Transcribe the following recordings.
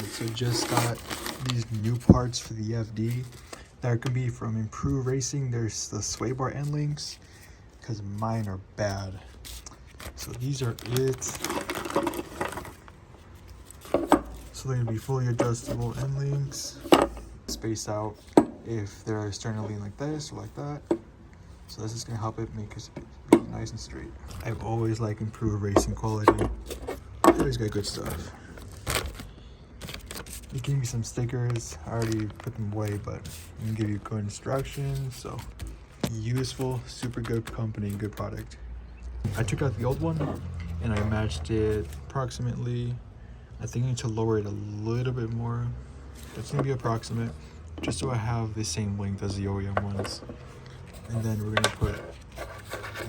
Alright, so just got these new parts for the FD. That could be from Improved Racing. There's the sway bar end links, because mine are bad. So these are it. So they're gonna be fully adjustable end links. Space out if they're starting to lean like this or like that. So this is gonna help it make it be nice and straight. I've always liked Improved Racing quality. Always got good stuff. They gave me some stickers. I already put them away, but I'm gonna give you good instructions. So useful, super good company, good product. I took out the old one and I matched it approximately. I think I need to lower it a little bit more. That's gonna be approximate, just so I have the same length as the OEM ones. And then we're gonna put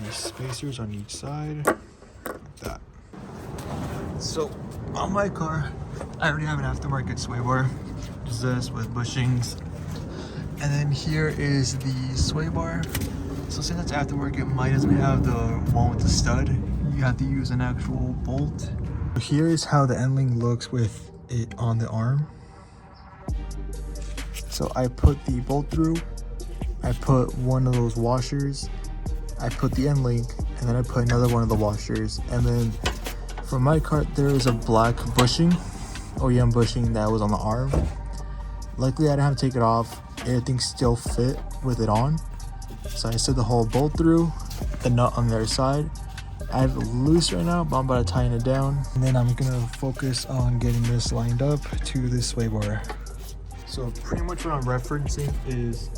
these spacers on each side, like that. So on my car, I already have an aftermarket sway bar, just this with bushings. And then here is the sway bar. So since that's aftermarket, mine doesn't have the one with the stud. You have to use an actual bolt. Here is how the Endlink looks with it on the arm. So I put the bolt through, I put one of those washers, I put the Endlink, and then I put another one of the washers. And then for my car, there is a black bushing, OEM bushing that was on the arm. Luckily, I didn't have to take it off. Everything still fit with it on. So I slid the whole bolt through, the nut on the other side. I have it loose right now, but I'm about to tighten it down. And then I'm gonna focus on getting this lined up to this sway bar. So pretty much what I'm referencing is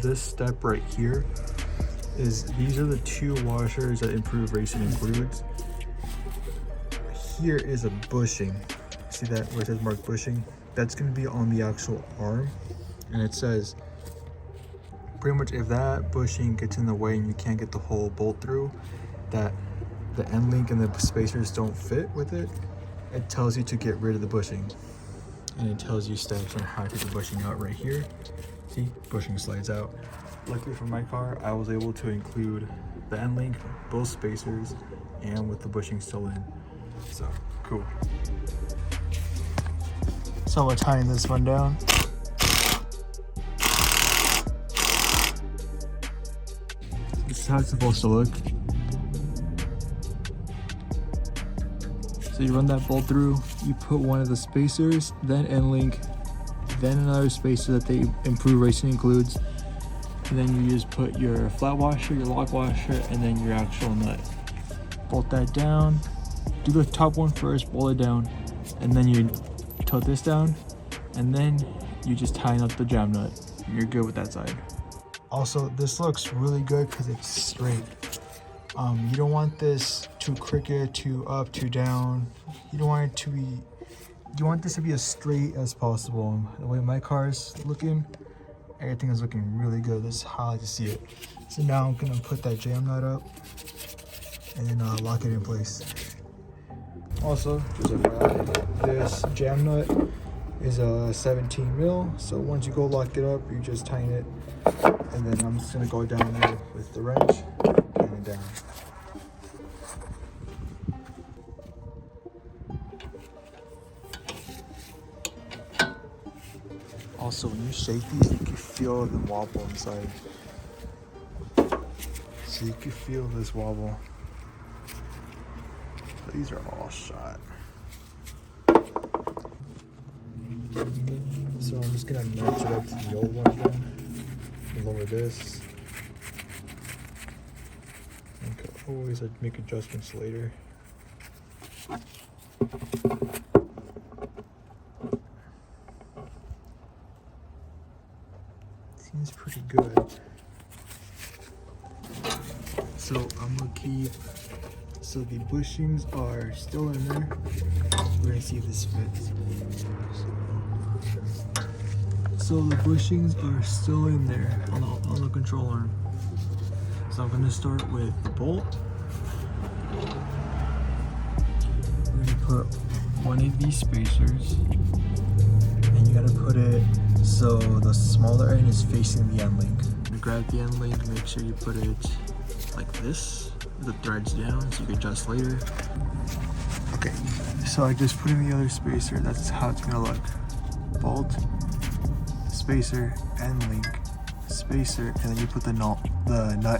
this step right here. These are the two washers that Improved Racing includes. Here is a bushing. See that where it says marked bushing? That's going to be on the actual arm, and it says pretty much if that bushing gets in the way and you can't get the whole bolt through, that the end link and the spacers don't fit with it, it tells you to get rid of the bushing, and it tells you steps on how to take the bushing out right here. See, bushing slides out. Luckily for my car, I was able to include the end link, both spacers, and with the bushing still in. So cool. So I'm gonna tighten this one down. This is how it's supposed to look. So you run that bolt through, you put one of the spacers, then end link, then another spacer that the Improved Racing includes, and then you just put your flat washer, your lock washer, and then your actual nut. Bolt that down. Do the top one first, bolt it down, and then you tilt this down, and then you just tighten up the jam nut. And you're good with that side. Also, this looks really good because it's straight. You don't want this too crooked, too up, too down. You don't want it to be. You want this to be as straight as possible. The way my car is looking, everything is looking really good. This is how I like to see it. So now I'm gonna put that jam nut up and then lock it in place. Also, just a fact, this jam nut is a 17 mil. So once you go lock it up, you just tighten it, and then I'm just gonna go down there with the wrench and it down. Also, when you shake these, you can feel them wobble inside. So you can feel this wobble. These are all shot. So I'm just gonna match it up to the old one again. Lower this. I can always make adjustments later. Seems pretty good. So I'm gonna keep. So the bushings are still in there. We're gonna see if this fits. So the bushings are still in there on the control arm. So I'm gonna start with the bolt. We're gonna put one of these spacers, and you gotta put it so the smaller end is facing the end link. You grab the end link, make sure you put it like this, the threads down, so you can adjust later. Okay, So I just put in the other spacer. That's how it's gonna look. Bolt, spacer, end link, spacer, and then you put the nut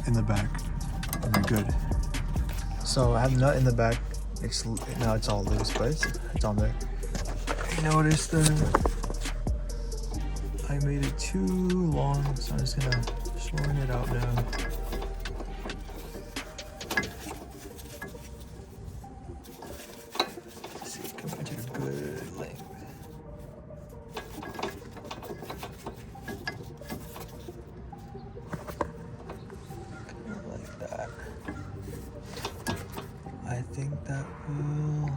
in the back, and you're good. So I have nut in the back. Now it's all loose, but it's on there. I noticed I made it too long, so I'm just gonna shorten it out now. Let's see, come back to a good length. Like that. I think that will